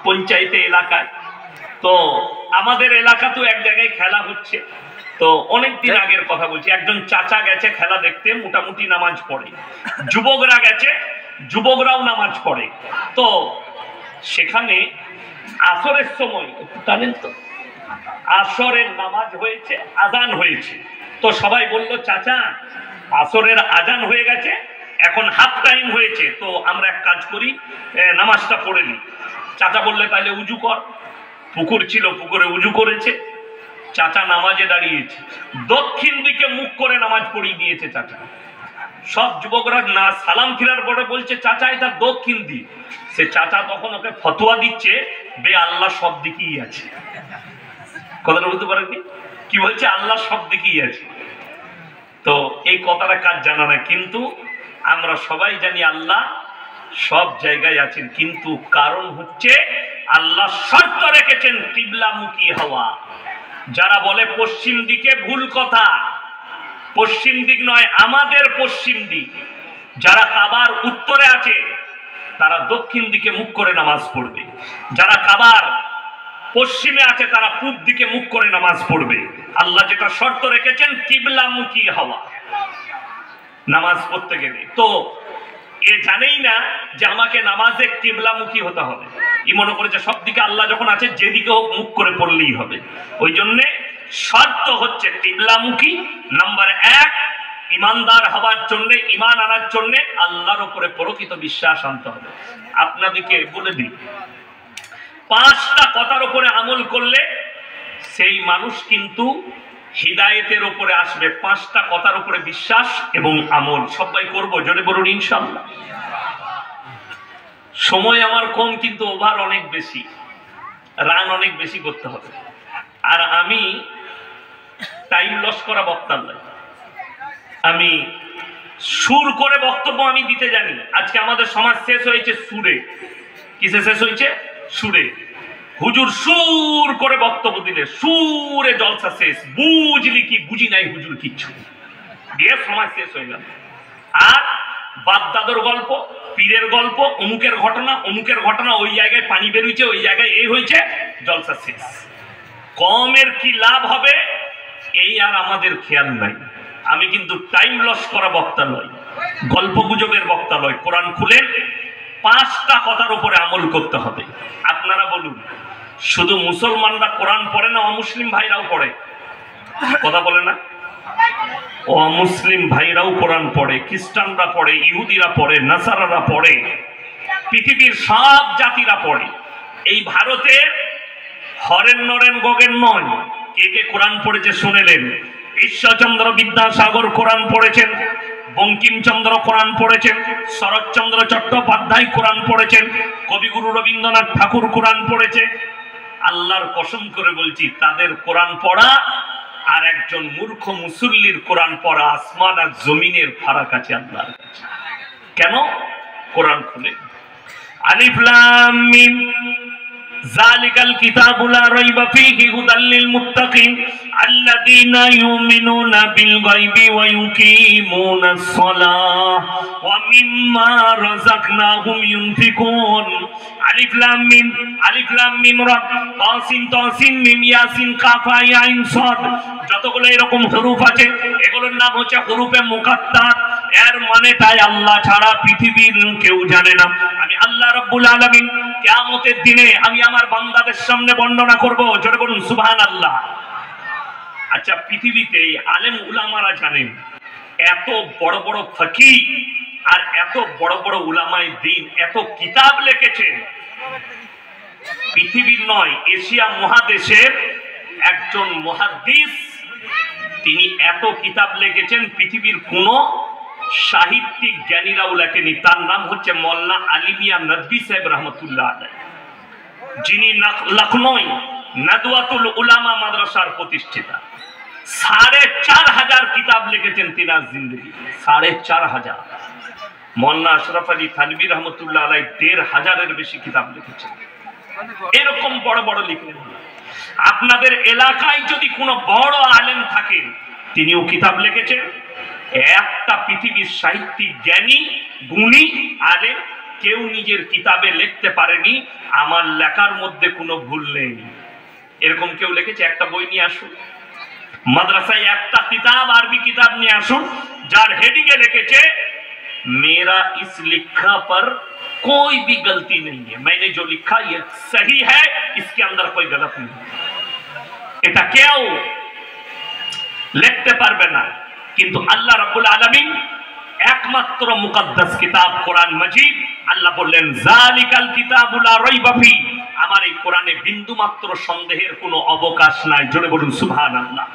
পঞ্চায়েতে এলাকায়। তো আমাদের এলাকাতেও এক জায়গায় খেলা হচ্ছে। তো অনেকদিন আগের কথা বলছি, একজন চাচা গেছে খেলা দেখতে, মোটামুটি নামাজ পড়ে। যুবকরা গেছে, যুবকরাও নামাজ পড়ে। তো সেখানে আসরের সময় জানেন তো, আসরের নামাজ হয়েছে, আজান হয়েছে। তো সবাই বলল, চাচা আসরের আজান হয়ে গেছে, এখন হাফ টাইম হয়েছে, তো আমরা এক কাজ করি, নামাজটা পড়ে নিই। চাচা বললে তাহলে উজু কর। পুকুর ছিল, পুকুরে উজু করেছে। চাচা নামাজে দাঁড়িয়েছে, দক্ষিণ দিকে মুখ করে নামাজ পড়িয়ে দিয়েছে চাচা। সব যুবকরা না সালাম ফিরার পরে বলছে, চাচা এটা দক্ষিণ দিক। সে চাচা তখন ওকে ফতোয়া দিচ্ছে, বে আল্লাহ সব দিকেই আছে। কথাটা বুঝতে পারেননি? কি বলছে? আল্লাহ সব দিকেই আছে। তো এই কথাটা কাজ জানা না, কিন্তু আমরা সবাই জানি আল্লাহ সব জায়গায় আছেন। কিন্তু কারণ হচ্ছে আল্লাহ শর্ত রেখেছেন কিবলামুখী হওয়া। যারা বলে পশ্চিম দিকে, ভুল কথা। পশ্চিম দিক নয়, আমাদের পশ্চিম দিক। যারা কাবার উত্তরে আছে তারা দক্ষিণ দিকে মুখ করে নামাজ পড়বে, যারা কাবার পশ্চিমে আছে তারা পূব দিকে মুখ করে নামাজ পড়বে। আল্লাহ যেটা শর্ত রেখেছেন কিবলামুখী হওয়া নামাজ পড়তে গেলে। তো এ জানেই না যে আমাকে নামাজে কিবলামুখী হতে হবে। ই মনে করে যে সব দিকে আল্লাহ যখন আছে, যেদিকে হোক মুখ করে পড়লেই হবে। ওই জন্যে শর্ত হচ্ছে কিবলামুখী। নাম্বার 1, ইমানদার হওয়ার জন্য, ইমান আনার জন্য আল্লাহর উপরে প্রকৃত বিশ্বাস আনতে হবে। আপনাদেরকে বলে দিই, 5টা কথার উপরে আমল করলে সেই মানুষ কিন্তু হিদায়েতের উপরে আসবে। 5টা কথার উপরে বিশ্বাস এবং আমল। সবাই করব, জোরে বলুন ইনশাআল্লাহ। সময় আমার কম, কিন্তু ওভার অনেক বেশি, রান অনেক বেশি করতে হবে। আর আমি টাইম লস করা বক্তা নই, আমি সুর করে বক্তব্য আমি দিতে জানি। আজকে আমাদের সমাজ শেষ হয়েছে সুরে। কিসে শেষ হয়েছে? সুরে। হুজুর সুর করে বক্তব্য দিলে, সুরে জলসা শেষ। বুঝলি কি? বুঝি নাই হুজুর কিচ্ছু, দিয়ে সমাজ শেষ হয়ে গেল। আর বাপ দাদুর গল্প, পীরের গল্প, অমুকের ঘটনা, অমুকের ঘটনা, ওই জায়গায় পানি বেরোইছে, ওই জায়গায় এই হয়েছে, জলসা শেষ। কমের কি লাভ হবে এই আর আমাদের খেয়াল নাই। আমি কিন্তু টাইম লস করা বক্তা নয়, গল্প গুজবের বক্তা নয়। কোরআন খুলে 5টা কথার উপরে আমল করতে হবে। আপনারা বলুন, শুধু মুসলমানরা কোরআন পড়ে না, অমুসলিম ভাইরাও পড়ে? কথা বলে না? অমুসলিম ভাইরাও কোরআন পড়ে, খ্রিস্টানরা পড়ে, ইহুদিরা পড়ে, নাসারারা পড়ে, পৃথিবীর সব জাতিরা পড়ে। এই ভারতের হরেন নরেন গগের নয়, কে কে কোরআন পড়েছে শুনেলেন। ঈশ্বরচন্দ্র বিদ্যাসাগর কোরআন পড়েছেন, বঙ্কিমচন্দ্র কোরআন পড়েছেন, শরৎচন্দ্র চট্টোপাধ্যায় কোরআন পড়েছেন, কবিগুরু রবীন্দ্রনাথ ঠাকুর কোরআন পড়েছে। আল্লাহর কসম করে বলছি, তাদের কোরআন পড়া আর একজন মূর্খ মুসল্লির কোরআন পড়া আসমান আর জমিনের ফারাক আছে আল্লাহর কাছে। কেন? কোরআন খুলে আলিফ লাম মিম যালিকাল কিতাবু লা রাইবা ফীহি হুদাল লিল মুত্তাকিন আল্লাযীনা ইউমিনুনা বিল গায়বি ওয়া ইউকিমুনাস সালাহ ওয়া মিম্মা রাযাকনাহুম ইউনফিকুন। আলিফ লাম মিম, আলিফ লাম মিম রা, তাসিন তাসিন মিম ইয়াসিন কাফ হা আইন সাদ, যতগুলো এরকম হরফ আছে এগুলোর নাম হচ্ছে হরফে মুকাত্তার। এর মানে তাই আল্লাহ ছাড়া পৃথিবীর কেউ জানে না। আমি আল্লাহ রাব্বুল আলামিন কিয়ামতের দিনে আমি আমার বান্দাদের সামনে বর্ণনা করব, জোরে বলুন সুবহানাল্লাহ। আচ্ছা, পৃথিবীতে আলেম উলামারা জানেন, এত বড় বড় ফকিহ আর এত বড় বড় উলামায়ে দ্বীন এত কিতাব লিখেছেন, পৃথিবীর নয় এশিয়া মহাদেশের একজন মুহাদ্দিস, তিনি এত কিতাব লিখেছেন পৃথিবীর কোন সাহিত্যিক জ্ঞানীরাও লেখেনি। তার নাম হচ্ছে মোল্লা আলী মিয়া নদভী সাহেব রহমতুল্লাহ আলাইহি, যিনি লখনৌ নাদওয়াতুল উলামা মাদ্রাসার প্রতিষ্ঠাতা। 4,500 কিতাব লিখেছেন তিনার জিন্দেগি, 4,500। মোল্লা আশরাফ আলী থানভী রহমতুল্লাহ আলাইহি 1,500-এর বেশি কিতাব লিখেছেন। এরকম বড় বড় লিখলেন। আপনাদের এলাকায় যদি কোনো বড় আলেম থাকেন, তিনিও কিতাব লিখেছেন। একটা পৃথিবীর সাহিত্যিক জ্ঞানী গুণী আলেম কেউ নিজের কিতাবে লিখতে পারেনি আমার লেখার মধ্যে কোনো ভুল নেই। এরকম কেউ লিখেছে? একটা বই নিয়ে আসুন, মাদ্রাসায় একটা কিতাব, আরবি কিতাব নিয়ে আসুন, যার হেডিং এ লিখেছে मेरा इस लिखा पर कोई भी गलती नहीं है, मैंने जो लिखा ये सही है, इसके अंदर कोई गलत नहीं है। এটা কেউ লিখতে পারবে না। কিন্তু আল্লাহ রাব্বুল আলামিন একমাত্র মুকদ্দাস কিতাব কোরআন মাজিদ, আল্লাহ বললেন জালিকাল কিতাবুল লা রাইবা ফি, আমার এই কোরআনে বিন্দু মাত্র সন্দেহের কোনো অবকাশ নাই। জোরে বলুন সুবহানাল্লাহ।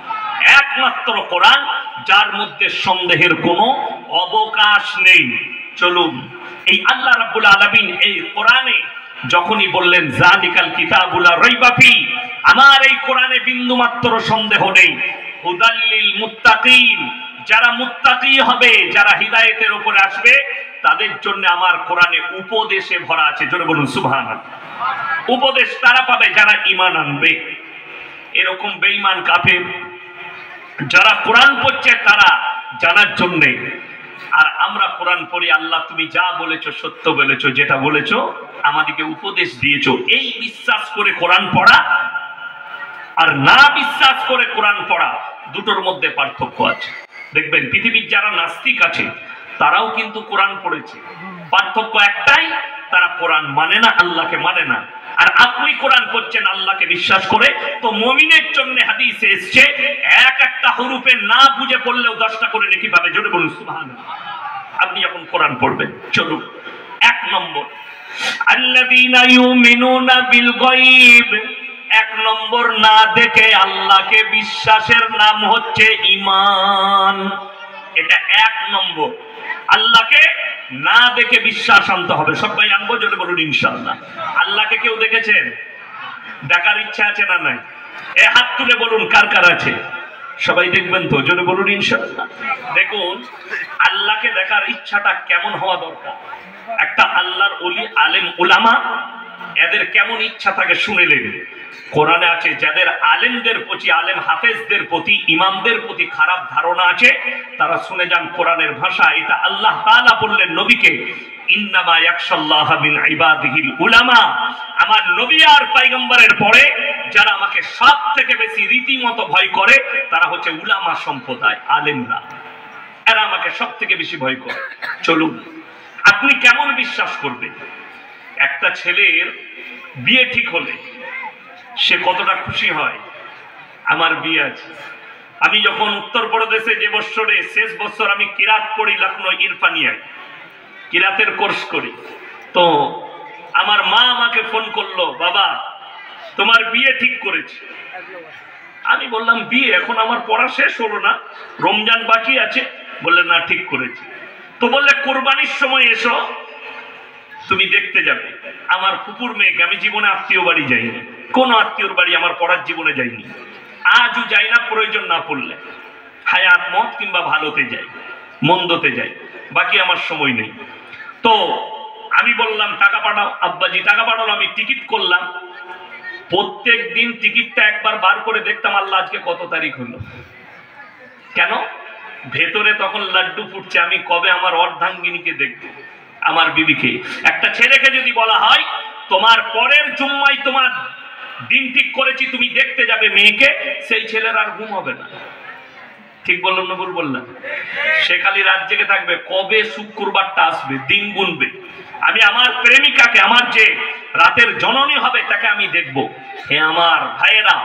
একমাত্র কোরআন যার মধ্যে সন্দেহের কোনো অবকাশ নেই। চলুন, এই আল্লাহ রাব্বুল আলামিন এই কোরআনে যখনই বললেন জালিকাল কিতাবুল লা রাইবা ফি, আমার এই কোরআনে বিন্দু মাত্র সন্দেহ নেই, হুদাল্লিল মুত্তাকিন, যারা মুত্তাকি হবে, যারা হিদায়াতের উপরে আসবে, তাদের জন্য আমার কোরআনে উপদেশে ভরা আছে। জোরে বলুন সুবহানাল্লাহ। উপদেশ তারা পাবে যারা ঈমান আনবে। এরকম বেঈমান কাফের যারা কোরআন পড়ছে তারা জানার জন্য, আর আমরা কোরআন পড়ি, আল্লাহ তুমি যা বলেছো সত্য বলেছো, যেটা বলেছো আমাদেরকে উপদেশ দিয়েছো, এই বিশ্বাস করে কোরআন পড়া আর না বিশ্বাস করে কোরআন পড়া, দুটোর মধ্যে পার্থক্য আছে। দেখবেন পৃথিবীর যারা নাস্তিক আছে তারাও কিন্তু কোরআন পড়েছে, পার্থক্য একটাই, তারা কোরআন মানে না, আল্লাহকে মানে না। আর আপনি কোরআন পড়ছেন আল্লাহকে বিশ্বাস করে, তো মুমিনের জন্য হাদিসে এসেছে এক একটা হরফে না বুঝে পড়লেও 10টা করে নেকি পাবে। জোরে বলুন সুবহানাল্লাহ। আপনি যখন কোরআন পড়বেন, চলুন, এক নম্বর আল্লাযীনা ইউমিনুনা বিল গায়ব, এক নম্বর না দেখে আল্লাহকে বিশ্বাসের নাম হচ্ছে ঈমান। এটা এক নম্বর, আল্লাহকে না দেখে বিশ্বাস আনতে হবে। সবাই আনবো? জোরে বলুন ইনশাআল্লাহ। আল্লাহকে কেউ দেখেছেন? দেখার ইচ্ছা আছে না নাই? এ হাত তুলে বলুন কার কার আছে। সবাই দেখবেন তো? জোরে বলুন ইনশাআল্লাহ। দেখুন আল্লাহকে দেখার ইচ্ছাটা কেমন হওয়া দরকার। একটা আল্লাহর ওলি, আলেম, উলামা, এদের কেমন ইচ্ছা থাকে শুনেলেন। কোরআনে আছে যাদের আলেমদের প্রতি, আলেম হাফেজদের প্রতি, ইমামদের প্রতি খারাপ ধারণা আছে, তারা শুনে যান কোরআনের ভাষা। এটা আল্লাহ তাআলা বললেন নবীকে, ইন্নামা ইয়াখশাল্লাহ মিন ইবাদিহিল উলামা, আমার নবী আর পয়গম্বরের পরে যারা আমাকে সবথেকে বেশি রীতিমতো ভয় করে তারা হচ্ছে উলামা সম্প্রদায়, আলেমরা, এরা আমাকে সবথেকে বেশি ভয় করে। চলুন, আপনি কেমন বিশ্বাস করবেন? একটা ছেলের বিয়ে ঠিক হলে সে কতটা খুশি হয়, আমার বিয়ে আছে। আমি যখন উত্তরপ্রদেশে যে বছরে শেষ বছর আমি কিরাত পড়ি, লখনৌ ইরফানিয়ায় কিরাতের কোর্স করি, তো আমার মা আমাকে ফোন করলো, বাবা তোমার বিয়ে ঠিক করেছি। আমি বললাম বিয়ে? এখন আমার পড়া শেষ হলো না, রমজান বাকি আছে। বললে না, ঠিক করেছি। তো বললে কোরবানির সময় এসো, তুমি দেখতে যাবে। আমার ফুপুর মেয়েকে, আমি জীবনে আত্মীয় বাড়ি যাইনি, কোন আত্মীয়র বাড়ি আমার পড়ার জীবনে যাইনি, আজও যাই না, প্রয়োজন না পড়লে হায়াত মত কিংবা ভালোতে যাই, মন্দতে যাই, বাকি আমার সময় নেই। তো আমি বললাম টাকা পাঠাও, আব্বাজি টাকা পাঠালো, আমি টিকিট করলাম। প্রত্যেক দিন টিকিটটা একবার বার করে দেখতাম আল্লাহ আজকে কত তারিখ হলো। কেন? ভেতরে তখন লাড্ডু ফুটছে, আমি কবে আমার অর্ধাঙ্গিনীকে দেখবো, আমার বিবিকে। একটা ছেলেকে যদি বলা হয় তোমার পরের জুম্মায় তোমার দিন ঠিক করেছি, তুমি দেখতে যাবে মেয়েকে, সেই ছেলের আর ঘুম হবে না। ঠিক বললাম না ভুল বললাম? সে খালি রাত জেগে থাকবে, কবে শুক্রবারটা আসবে, দিন গুনবে। আমি আমার প্রেমিকাকে, আমার যে রাতের জননী হবে, তাকে আমি দেখব। হে আমার ভাইয়েরা,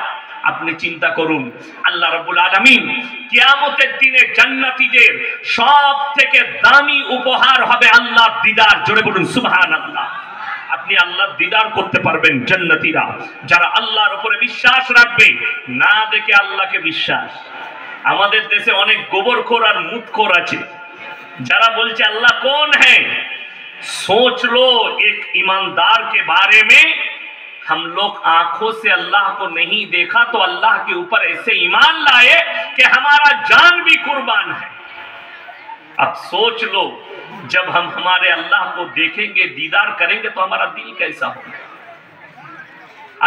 আপনি চিন্তা করুন, আল্লাহ রাব্বুল আলামিন কিয়ামতের দিনে জান্নাতীদের সবথেকে দামি উপহার হবে আল্লাহর দিদার। জোরে বলুন সুবহানাল্লাহ। আপনি আল্লাহর দিদার করতে পারবেন জান্নাতীরা, যারা আল্লাহর উপরে বিশ্বাস রাখবে, না দেখে আল্লাহকে বিশ্বাস। আমাদের দেশে অনেক গোবরখোর আর মুতখোর আছে, যারা বলছে अल्लाह कौन है। सोच लो एक ईमानदार के बारे में, हम लोग आंखों से अल्लाह को नहीं देखा तो अल्लाह के ऊपर ऐसे ईमान लाए कि हमारा जान भी कुर्बान है। अब सोच लो जब हम हमारे अल्लाह को देखेंगे, दीदार करेंगे, तो हमारा दिल कैसा होगा।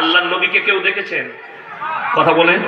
अल्लाह नबी के क्यों देखेছেন? কথা বলেন।